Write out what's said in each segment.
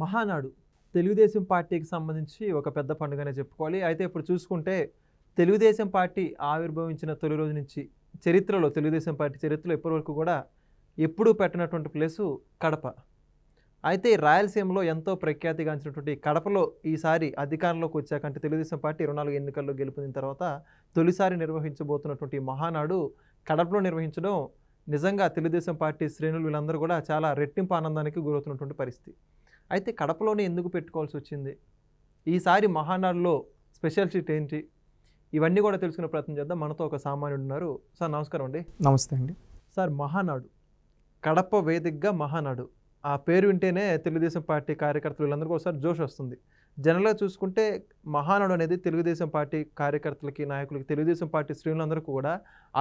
మహానాడు తెలుగుదేశం పార్టీకి సంబంధించి ఒక పెద్ద పండుగనే చెప్పుకోవాలి. అయితే ఇప్పుడు చూసుకుంటే తెలుగుదేశం పార్టీ ఆవిర్భవించిన తొలి రోజు నుంచి చరిత్రలో తెలుగుదేశం పార్టీ చరిత్రలో ఇప్పటివరకు కూడా ఎప్పుడూ పెట్టినటువంటి ప్లేసు కడప. అయితే రాయలసీమలో ఎంతో ప్రఖ్యాతిగాంచినటువంటి కడపలో ఈసారి అధికారంలోకి వచ్చాకంటే తెలుగుదేశం పార్టీ 24 ఎన్నికల్లో గెలుపొందిన తర్వాత తొలిసారి నిర్వహించబోతున్నటువంటి మహానాడు కడపలో నిర్వహించడం నిజంగా తెలుగుదేశం పార్టీ శ్రేణులు వీళ్ళందరూ కూడా చాలా రెట్టింపు ఆనందానికి గురవుతున్నటువంటి పరిస్థితి. అయితే కడపలోనే ఎందుకు పెట్టుకోవాల్సి వచ్చింది, ఈసారి మహానాడులో స్పెషల్ షీట్ ఏంటి, ఇవన్నీ కూడా తెలుసుకునే ప్రయత్నం చేద్దాం. మనతో ఒక సామాన్యుడు ఉన్నారు. సార్ నమస్కారం అండి. నమస్తే అండి. సార్, మహానాడు కడప వేదికగా మహానాడు ఆ పేరు వింటేనే తెలుగుదేశం పార్టీ కార్యకర్తలు వీళ్ళందరికీ ఒకసారి జోష్ వస్తుంది. జనరల్గా చూసుకుంటే మహానాడు అనేది తెలుగుదేశం పార్టీ కార్యకర్తలకి నాయకులకి తెలుగుదేశం పార్టీ శ్రేణులందరికీ కూడా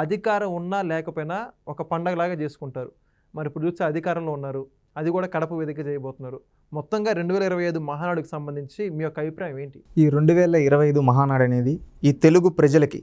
అధికారం ఉన్నా లేకపోయినా ఒక పండగలాగా చేసుకుంటారు. మరి ఇప్పుడు చూస్తే అధికారంలో ఉన్నారు, అది కూడా కడప వేదిక చేయబోతున్నారు. మొత్తంగా 2025 మహానాడుకి సంబంధించి మీ యొక్క అభిప్రాయం ఏంటి? ఈ 2025 మహానాడు అనేది ఈ తెలుగు ప్రజలకి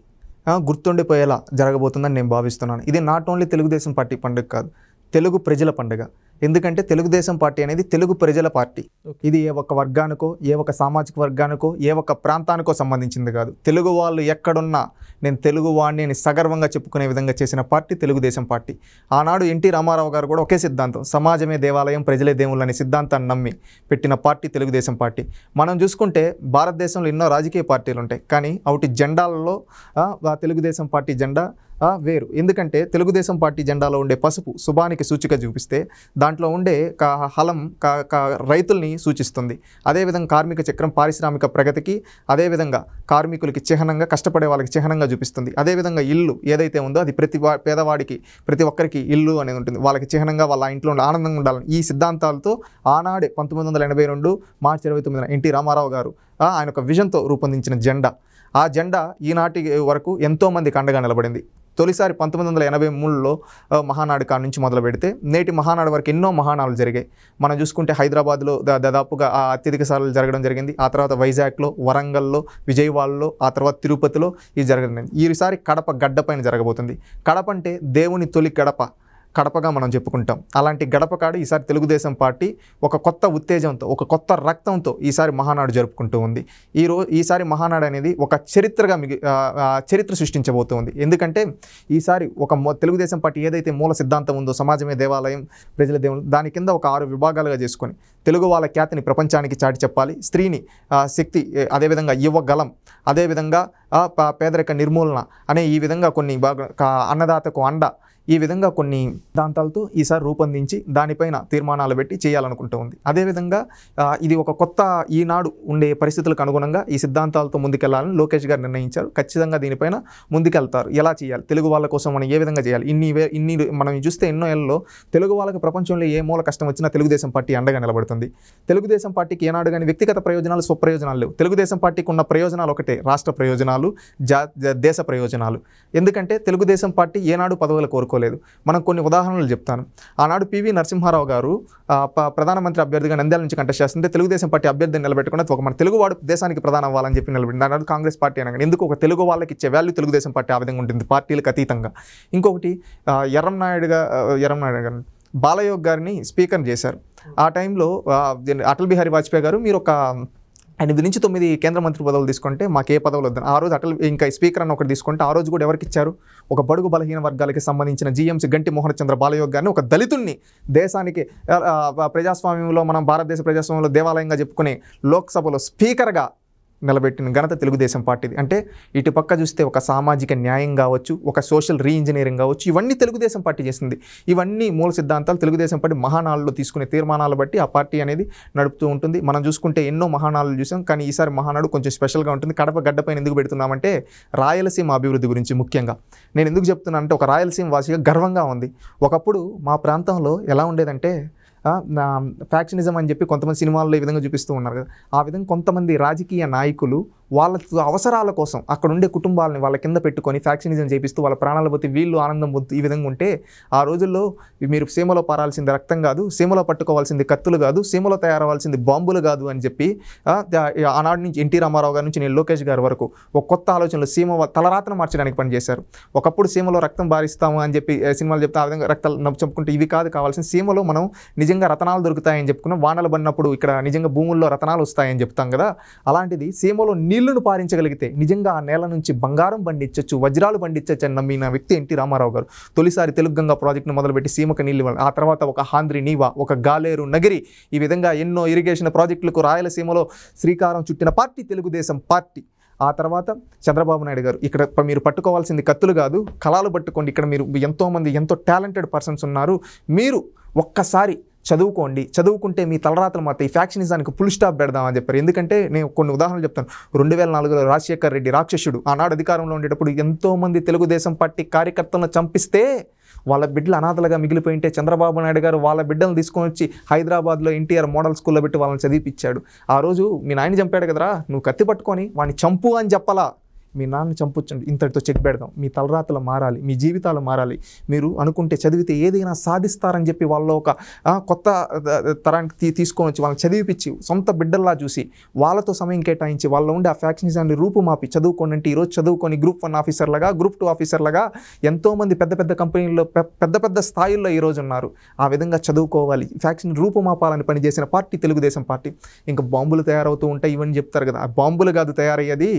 గుర్తుండిపోయేలా జరగబోతుందని నేను భావిస్తున్నాను. ఇది నాట్ ఓన్లీ తెలుగుదేశం పార్టీ పండుగ కాదు, తెలుగు ప్రజల పండుగ. ఎందుకంటే తెలుగుదేశం పార్టీ అనేది తెలుగు ప్రజల పార్టీ. ఇది ఏ ఒక్క వర్గానికో, ఏ ఒక్క సామాజిక వర్గానికో, ఏ ఒక్క ప్రాంతానికో సంబంధించింది కాదు. తెలుగు వాళ్ళు ఎక్కడున్నా నేను తెలుగు వాడిని అని సగర్వంగా చెప్పుకునే విధంగా చేసిన పార్టీ తెలుగుదేశం పార్టీ. ఆనాడు ఎన్టీ రామారావు గారు కూడా ఒకే సిద్ధాంతం, సమాజమే దేవాలయం ప్రజలే దేవుళ్ళు అనే సిద్ధాంతాన్ని నమ్మి పెట్టిన పార్టీ తెలుగుదేశం పార్టీ. మనం చూసుకుంటే భారతదేశంలో ఎన్నో రాజకీయ పార్టీలు ఉంటాయి, కానీ వాటి జెండాలలో తెలుగుదేశం పార్టీ జెండా వేరు. ఎందుకంటే తెలుగుదేశం పార్టీ జెండాలో ఉండే పసుపు శుభానికి సూచిక చూపిస్తే, దాంట్లో ఉండే హలం రైతుల్ని సూచిస్తుంది. అదేవిధంగా కార్మిక చక్రం పారిశ్రామిక ప్రగతికి, అదేవిధంగా కార్మికులకి చిహ్నంగా, కష్టపడే వాళ్ళకి చిహ్నంగా చూపిస్తుంది. అదేవిధంగా ఇల్లు ఏదైతే ఉందో అది పేదవాడికి ప్రతి ఒక్కరికి ఇల్లు అనేది ఉంటుంది, వాళ్ళకి చిహ్నంగా వాళ్ళ ఇంట్లో ఆనందంగా ఉండాలని ఈ సిద్ధాంతాలతో ఆనాడే 1982 మార్చి 29 ఎన్టీ రామారావు గారు ఆయన ఒక విజన్తో రూపొందించిన జెండా. ఆ జెండా ఈనాటి వరకు ఎంతోమందికి అండగా నిలబడింది. తొలిసారి 1983లో మహానాడు కాడ నుంచి మొదలు పెడితే నేటి మహానాడు వరకు ఎన్నో మహానాడులు జరిగాయి. మనం చూసుకుంటే హైదరాబాద్లో దాదాపుగా అత్యధిక సార్లు జరగడం జరిగింది. ఆ తర్వాత వైజాగ్లో, వరంగల్లో, విజయవాడలో, ఆ తర్వాత తిరుపతిలో ఇది జరగడం. ఈసారి కడప గడ్డపైన జరగబోతుంది. కడప అంటే దేవుని తొలి కడపగా మనం చెప్పుకుంటాం. అలాంటి గడప కాడ ఈసారి తెలుగుదేశం పార్టీ ఒక కొత్త ఉత్తేజంతో, ఒక కొత్త రక్తంతో ఈసారి మహానాడు జరుపుకుంటూ ఉంది. ఈసారి మహానాడు అనేది ఒక చరిత్ర సృష్టించబోతుంది. ఎందుకంటే ఈసారి తెలుగుదేశం పార్టీ ఏదైతే మూల సిద్ధాంతం ఉందో, సమాజమే దేవాలయం ప్రజల దేవుడు, దాని కింద ఒక 6 విభాగాలుగా చేసుకొని తెలుగు వాళ్ళ ఖ్యాతిని ప్రపంచానికి చాటి చెప్పాలి, స్త్రీని శక్తి, అదేవిధంగా యువగలం, అదేవిధంగా పేదరిక నిర్మూలన అనే ఈ విధంగా కొన్ని అన్నదాతకు అండ, ఈ విధంగా కొన్ని సిద్ధాంతాలతో ఈసారి రూపొందించి దానిపైన తీర్మానాలు పెట్టి చేయాలనుకుంటూ ఉంది. అదేవిధంగా ఇది ఒక కొత్త ఈనాడు ఉండే పరిస్థితులకు అనుగుణంగా ఈ సిద్ధాంతాలతో ముందుకెళ్లాలని లోకేష్ గారు నిర్ణయించారు. ఖచ్చితంగా దీనిపైన ముందుకెళ్తారు. ఎలా చేయాలి, తెలుగు వాళ్ళ కోసం మనం ఏ విధంగా చేయాలి, ఇన్ని మనం చూస్తే ఎన్నో ఏళ్ళలో తెలుగు వాళ్ళకి ప్రపంచంలో ఏ మూల కష్టం వచ్చినా తెలుగుదేశం పార్టీ అండగా నిలబడుతుంది. తెలుగుదేశం పార్టీకి ఏనాడు కానీ వ్యక్తిగత ప్రయోజనాలు, స్వప్రయోజనాలు లేవు. తెలుగుదేశం పార్టీకి ఉన్న ప్రయోజనాలు ఒకటే, రాష్ట్ర ప్రయోజనాలు, దేశ ప్రయోజనాలు. ఎందుకంటే తెలుగుదేశం పార్టీ ఏనాడు పదవులు కోరుకోలేదు. మనం కొన్ని ఉదాహరణలు చెప్తాను. ఆనాడు పివి నరసింహారావు గారు ప్రధానమంత్రి అభ్యర్థిగా నంద్యాల నుంచి కంటెస్ట్ చేస్తుంటే తెలుగుదేశం పార్టీ అభ్యర్థిని నిలబెట్టుకుని ఒక మన తెలుగువాడు దేశానికి ప్రధాని అవ్వాలని చెప్పి నిలబెట్టింది. ఆనాడు కాంగ్రెస్ పార్టీ అనగా ఎందుకు ఒక తెలుగు వాళ్ళకి ఇచ్చే వాల్యూ తెలుగుదేశం పార్టీ ఆ విధంగా ఉంటుంది, పార్టీలకు అతీతంగా. ఇంకొకటి ఎర్రంనాయుడు గారు బాలయోగ్ గారిని స్పీకర్ చేశారు. ఆ టైంలో అటల్ బిహారీ వాజ్పేయి గారు మీరు ఒక 8 నుంచి 9 కేంద్ర మంత్రి పదవులు తీసుకుంటే మాకు ఏ పదవులు వద్దని ఆ రోజు అటల్ ఇంకా స్పీకర్ అని ఒకటి తీసుకుంటే ఆ రోజు కూడా ఎవరికి ఇచ్చారు, ఒక బడుగు బలహీన వర్గాలకి సంబంధించిన జీఎంసీ గంటి మోహన్ చంద్ర బాలయోగ్ గారిని, ఒక దళితుణ్ణి దేశానికి ప్రజాస్వామ్యంలో, మనం భారతదేశ ప్రజాస్వామ్యంలో దేవాలయంగా చెప్పుకునే లోక్సభలో స్పీకర్గా నిలబెట్టిన ఘనత తెలుగుదేశం పార్టీది. అంటే ఇటు పక్క చూస్తే ఒక సామాజిక న్యాయం కావచ్చు, ఒక సోషల్ రీఇంజనీరింగ్ కావచ్చు, ఇవన్నీ తెలుగుదేశం పార్టీ చేసింది. ఇవన్నీ మూల సిద్ధాంతాలు తెలుగుదేశం పార్టీ మహానాడులో తీసుకునే తీర్మానాలు బట్టి ఆ పార్టీ అనేది నడుపుతూ ఉంటుంది. మనం చూసుకుంటే ఎన్నో మహానాడులు చూసాం, కానీ ఈసారి మహానాడు కొంచెం స్పెషల్గా ఉంటుంది. కడప గడ్డపైన ఎందుకు పెడుతున్నామంటే రాయలసీమ అభివృద్ధి గురించి ముఖ్యంగా నేను ఎందుకు చెప్తున్నాను అంటే, ఒక రాయలసీమ వాసిగా గర్వంగా ఉంది. ఒకప్పుడు మా ప్రాంతంలో ఎలా ఉండేదంటే ఫ్యాక్షనిజం అని చెప్పి కొంతమంది సినిమాల్లో ఈ విధంగా చూపిస్తూ ఉన్నారు కదా, ఆ విధంగా కొంతమంది రాజకీయ నాయకులు వాళ్ళ అవసరాల కోసం అక్కడ ఉండే కుటుంబాలని వాళ్ళ కింద పెట్టుకొని ఫ్యాక్షనిజం చేపిస్తూ వాళ్ళ ప్రాణాలు పోతే వీళ్ళు ఆనందం పొందుతూ ఈ విధంగా ఉంటే, ఆ రోజుల్లో మీరు సీమలో పారాల్సింది రక్తం కాదు, సీమలో పట్టుకోవాల్సింది కత్తులు కాదు, సీమలో తయారవ్వాల్సింది బాంబులు కాదు అని చెప్పి ఆనాడు నుంచి ఎన్టీ రామారావు గారి నుంచి నేను లోకేష్ గారి వరకు ఒక కొత్త ఆలోచనలు సీమ తలరాతను మార్చడానికి పనిచేశారు. ఒకప్పుడు సీమలో రక్తం బారిస్తాము అని చెప్పి సినిమాలు చెప్తే ఆ విధంగా రక్తాలు చెప్పుకుంటే ఇవి కాదు కావాల్సిన, సీమలో మనం నిజ నిజంగా రతనాలు దొరుకుతాయని చెప్పుకున్నాం. వానలు పడినప్పుడు ఇక్కడ నిజంగా భూముల్లో రతనాలు వస్తాయని చెప్తాం కదా. అలాంటిది సీమలో నీళ్లను పారించగలిగితే నిజంగా ఆ నేల నుంచి బంగారం పండించవచ్చు, వజ్రాలు పండించవచ్చు అని నమ్మిన వ్యక్తి ఎన్టీ రామారావు గారు. తొలిసారి తెలుగు గంగా ప్రాజెక్టును మొదలుపెట్టి సీమకు నీళ్ళు ఇవ్వాలి. ఆ తర్వాత ఒక హాంద్రి నీవా, ఒక గాలేరు నగిరి, ఈ విధంగా ఎన్నో ఇరిగేషన్ ప్రాజెక్టులకు రాయలసీమలో శ్రీకారం చుట్టిన పార్టీ తెలుగుదేశం పార్టీ. ఆ తర్వాత చంద్రబాబు నాయుడు గారు. ఇక్కడ మీరు పట్టుకోవాల్సింది కత్తులు కాదు, కళాలు పట్టుకోండి. ఇక్కడ మీరు ఎంతోమంది ఎంతో టాలెంటెడ్ పర్సన్స్ ఉన్నారు. మీరు ఒక్కసారి చదువుకోండి, చదువుకుంటే మీ తలరాతలు మాత్రం ఈ ఫ్యాక్షనిజానికి ఫుల్ స్టాప్ పెడదామని చెప్పారు. ఎందుకంటే నేను కొన్ని ఉదాహరణలు చెప్తాను. 2004లో రాజశేఖర్ రెడ్డి రాక్షసుడు ఆనాడు అధికారంలో ఉండేటప్పుడు ఎంతోమంది తెలుగుదేశం పార్టీ కార్యకర్తలను చంపిస్తే వాళ్ళ బిడ్డలు అనాథలుగా మిగిలిపోయింటే చంద్రబాబు నాయుడు గారు వాళ్ళ బిడ్డలను తీసుకొని వచ్చి హైదరాబాద్లో ఎన్టీఆర్ మోడల్ స్కూల్లో పెట్టి వాళ్ళని చదివిపించాడు. ఆ రోజు మీ నాయన చంపాడు కదరా, నువ్వు కత్తి పట్టుకొని వాడిని చంపు అని చెప్పాలా? మీ నాన్న చంపొచ్చండి, ఇంతటితో చెక్ పెడదాం. మీ తలరాతలు మారాలి, మీ జీవితాలు మారాలి. మీరు అనుకుంటే చదివితే ఏదైనా సాధిస్తారని చెప్పి వాళ్ళు ఒక కొత్త తరానికి తీసుకొని వచ్చి వాళ్ళని చదివిపించి సొంత బిడ్డల్లా చూసి వాళ్ళతో సమయం కేటాయించి వాళ్ళ ఉండే ఆ ఫ్యాక్షనిజాన్ని రూపుమాపి చదువుకోండి అంటే ఈరోజు చదువుకొని గ్రూప్ 1 ఆఫీసర్లుగా, గ్రూప్ 2 ఆఫీసర్లుగా ఎంతోమంది పెద్ద పెద్ద కంపెనీల్లో పెద్ద పెద్ద స్థాయిల్లో ఈరోజు ఉన్నారు. ఆ విధంగా చదువుకోవాలి, ఫ్యాక్షన్ రూపుమాపాలని పనిచేసిన పార్టీ తెలుగుదేశం పార్టీ. ఇంకా బాంబులు తయారవుతూ ఉంటాయి ఇవన్నీ చెప్తారు కదా, ఆ బాంబులు కాదు తయారయ్యేది.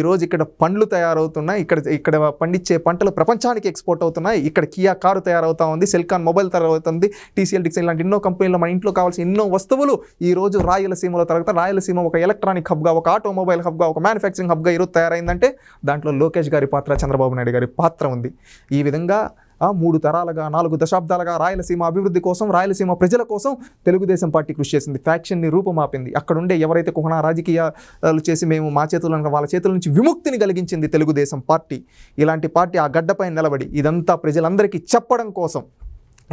ఈరోజు ఇక్కడ పండ్లు తయారవుతున్నాయి, ఇక్కడ పండించే పంటలు ప్రపంచానికి ఎక్స్పోర్ట్ అవుతున్నాయి. ఇక్కడ కియా కారు తయారవుతా ఉంది, సెల్కాన్ మొబైల్ తయారవుతుంది, టీసీఎల్ డిక్సన్ ఇలాంటి ఎన్నో కంపెనీలు మన ఇంట్లో కావాల్సిన ఎన్నో వస్తువులు ఈరోజు రాయలసీమలో తరగతాయి. రాయలసీమ ఒక ఎలక్ట్రానిక్ హబ్గా, ఒక ఆటోమొబైల్ హబ్గా, ఒక మ్యానుఫ్యాక్చరింగ్ హబ్గా ఈరోజు తయారైందంటే దాంట్లో లోకేష్ గారి పాత్ర, చంద్రబాబు నాయుడు గారి పాత్ర ఉంది. ఈ విధంగా 3 తరాలుగా 4 దశాబ్దాలుగా రాయలసీమ అభివృద్ధి కోసం, రాయలసీమ ప్రజల కోసం తెలుగుదేశం పార్టీ కృషి చేసింది. ఫ్యాక్షన్ని రూపుమాపింది. అక్కడుండే ఎవరైతే కుహనా రాజకీయాలు చేసి మేము మా చేతుల్లో వాళ్ళ చేతుల నుంచి విముక్తిని కలిగించింది తెలుగుదేశం పార్టీ. ఇలాంటి పార్టీ ఆ గడ్డపై నిలబడి ఇదంతా ప్రజలందరికీ చెప్పడం కోసం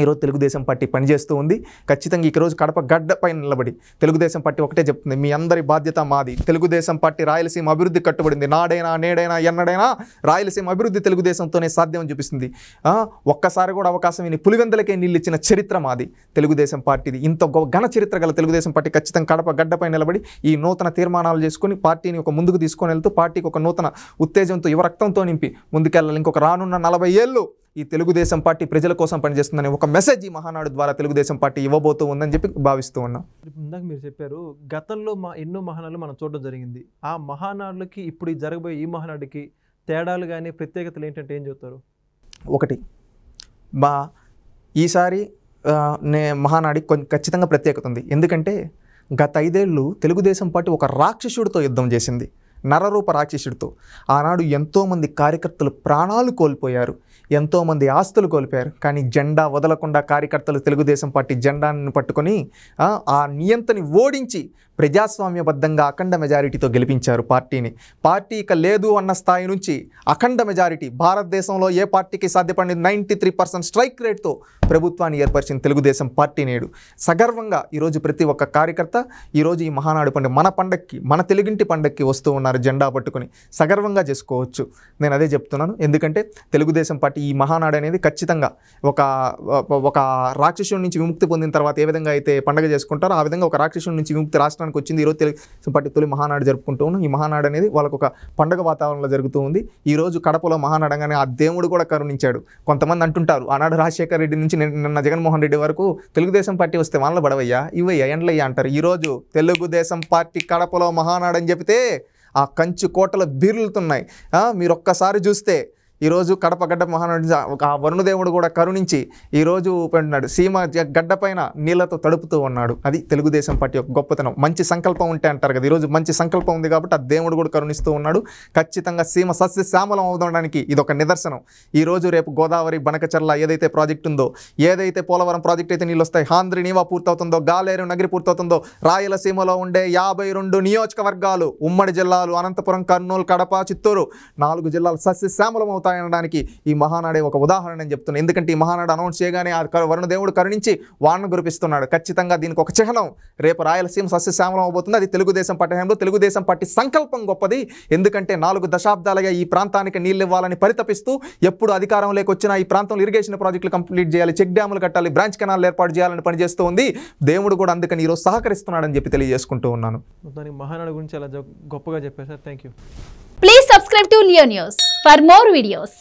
ఈరోజు తెలుగుదేశం పార్టీ పనిచేస్తూ ఉంది. ఖచ్చితంగా ఈరోజు కడప గడ్డపై నిలబడి తెలుగుదేశం పార్టీ ఒకటే చెప్తుంది, మీ అందరి బాధ్యత మాది. తెలుగుదేశం పార్టీ రాయలసీమ అభివృద్ధి కట్టుబడింది. నాడైనా నేడైనా ఎన్నడైనా రాయలసీమ అభివృద్ధి తెలుగుదేశంతోనే సాధ్యం చూపిస్తుంది. ఒక్కసారి కూడా అవకాశం ఇని పులివెందులకే నీళ్ళు ఇచ్చిన చరిత్ర మాది తెలుగుదేశం పార్టీది. ఇంత ఘన చరిత్ర గల తెలుగుదేశం పార్టీ ఖచ్చితంగా కడప గడ్డపై నిలబడి ఈ నూతన తీర్మానాలు చేసుకుని పార్టీని ఒక ముందుకు తీసుకొని వెళ్తూ పార్టీకి ఒక నూతన ఉత్తేజంతో యువరక్తంతో నింపి ముందుకెళ్ళాలి. ఇంకొక రానున్న 40 ఏళ్ళు ఈ తెలుగుదేశం పార్టీ ప్రజల కోసం పనిచేస్తుందని ఒక మెసేజ్ ఈ మహానాడు ద్వారా తెలుగుదేశం పార్టీ ఇవ్వబోతూ ఉందని చెప్పి భావిస్తూ ఉన్నాం. ఇందాక మీరు చెప్పారు గతంలో ఎన్నో మహానాడులు మనం చూడడం జరిగింది. ఆ మహానాడులకి ఇప్పుడు జరగబోయే ఈ మహానాడుకి తేడాలు కానీ ప్రత్యేకతలు ఏంటంటే ఏం చెప్తారు? ఒకటి, ఈసారి మహానాడికి ఖచ్చితంగా ప్రత్యేకత ఉంది. ఎందుకంటే గత 5 ఏళ్ళు తెలుగుదేశం పార్టీ ఒక రాక్షసుడితో యుద్ధం చేసింది, నరరూప రాక్షసుడితో. ఆనాడు ఎంతోమంది కార్యకర్తలు ప్రాణాలు కోల్పోయారు, ఎంతోమంది ఆస్తులు కోల్పోయారు. కానీ జెండా వదలకుండా కార్యకర్తలు తెలుగుదేశం పార్టీ జెండాను పట్టుకొని ఆ నియంతని ఓడించి ప్రజాస్వామ్యబద్ధంగా అఖండ మెజారిటీతో గెలిపించారు పార్టీని. పార్టీ ఇక లేదు అన్న స్థాయి నుంచి అఖండ మెజారిటీ, భారతదేశంలో ఏ పార్టీకి సాధ్యపడింది 93% స్ట్రైక్ రేట్తో ప్రభుత్వాన్ని ఏర్పరిచిన తెలుగుదేశం పార్టీ నేడు సగర్వంగా ఈరోజు ప్రతి ఒక్క కార్యకర్త ఈరోజు ఈ మహానాడు పండుగ మన పండక్కి, మన తెలుగింటి పండక్కి వస్తూ ఉన్నారు జెండా పట్టుకొని. సగర్వంగా చేసుకోవచ్చు. నేను అదే చెప్తున్నాను. ఎందుకంటే తెలుగుదేశం పార్టీ ఈ మహానాడు అనేది ఖచ్చితంగా ఒక రాక్షసుడి నుంచి విముక్తి పొందిన తర్వాత ఏ విధంగా అయితే పండుగ చేసుకుంటారో ఆ విధంగా ఒక రాక్షసుడి నుంచి విముక్తి రాష్ట్రానికి వచ్చింది. ఈరోజు తెలుగుదేశం పార్టీ తొలి మహానాడు జరుపుకుంటూ ఉన్నాం. ఈ మహానాడు అనేది వాళ్ళకు ఒక పండుగ వాతావరణంలో జరుగుతూ ఉంది. ఈరోజు కడపలో మహానాడంగానే ఆ దేవుడు కూడా కరుణించాడు. కొంతమంది అంటుంటారు ఆనాడు రాజశేఖర్ రెడ్డి నుంచి నిన్న జగన్మోహన్ రెడ్డి వరకు తెలుగుదేశం పార్టీ వస్తే వాళ్ళ బడవయ్యా ఇవయ్యా ఎండ్లయ్యా అంటారు. ఈరోజు తెలుగుదేశం పార్టీ కడపలో మహానాడు అని చెప్తే ఆ కంచు కోటలు బీర్లుతున్నాయి. మీరు ఒక్కసారి చూస్తే ఈరోజు కడప గడ్డ మహానాడు ఆ వరుణదేవుడు కూడా కరుణించి ఈరోజు పెట్టినాడు, సీమ గడ్డపైన నీళ్లతో తడుపుతూ ఉన్నాడు. అది తెలుగుదేశం పార్టీ యొక్క గొప్పతనం. మంచి సంకల్పం ఉంటే అంటారు కదా, ఈరోజు మంచి సంకల్పం ఉంది కాబట్టి ఆ దేవుడు కూడా కరుణిస్తూ ఉన్నాడు. ఖచ్చితంగా సీమ సస్యశ్యామలం అవడానికి ఇది ఒక నిదర్శనం. ఈరోజు రేపు గోదావరి బనకచర్ల ఏదైతే ప్రాజెక్ట్ ఉందో, ఏదైతే పోలవరం ప్రాజెక్ట్ అయితే నీళ్ళు వస్తాయి, హాంద్రి నీవా పూర్తవుతుందో, గాలేరు నగిరి పూర్తవుతుందో, రాయలసీమలో ఉండే 52 నియోజకవర్గాలు, ఉమ్మడి జిల్లాలు అనంతపురం, కర్నూలు, కడప, చిత్తూరు 4 జిల్లాలు సస్యశ్యామలం అనడానికి ఈ మహానాడే ఒక ఉదాహరణ అని చెప్తున్నాను. ఎందుకంటే ఈ మహానాడు అనౌన్స్ చేయగానే వరుణదేవుడు కరుణించి వానను కురిపిస్తున్నాడు. ఖచ్చితంగా దీనికి ఒక చిహ్నం రేపు రాయలసీమ సస్యశ్యామలం అవబోతుంది. అది తెలుగుదేశం పార్టీ హయాంలో తెలుగుదేశం పార్టీ సంకల్పం గొప్పది. ఎందుకంటే 4 దశాబ్దాలుగా ఈ ప్రాంతానికి నీళ్ళు ఇవ్వాలని పరితపిస్తూ ఎప్పుడు అధికారంలోకి వచ్చినా ఈ ప్రాంతంలో ఇరిగేషన్ ప్రాజెక్టులు కంప్లీట్ చేయాలి, చెక్ డ్యాములు కట్టాలి, బ్రాంచ్ కెనాల్ ఏర్పాటు చేయాలని పనిచేస్తూ ఉంది. దేవుడు కూడా అందుకని ఈరోజు సహకరిస్తున్నాడని చెప్పి తెలియజేసుకుంటూ ఉన్నాను. మహానాడు గురించి అలా గొప్పగా చెప్పారు sir. Thank you. Please subscribe to Leo News for more videos.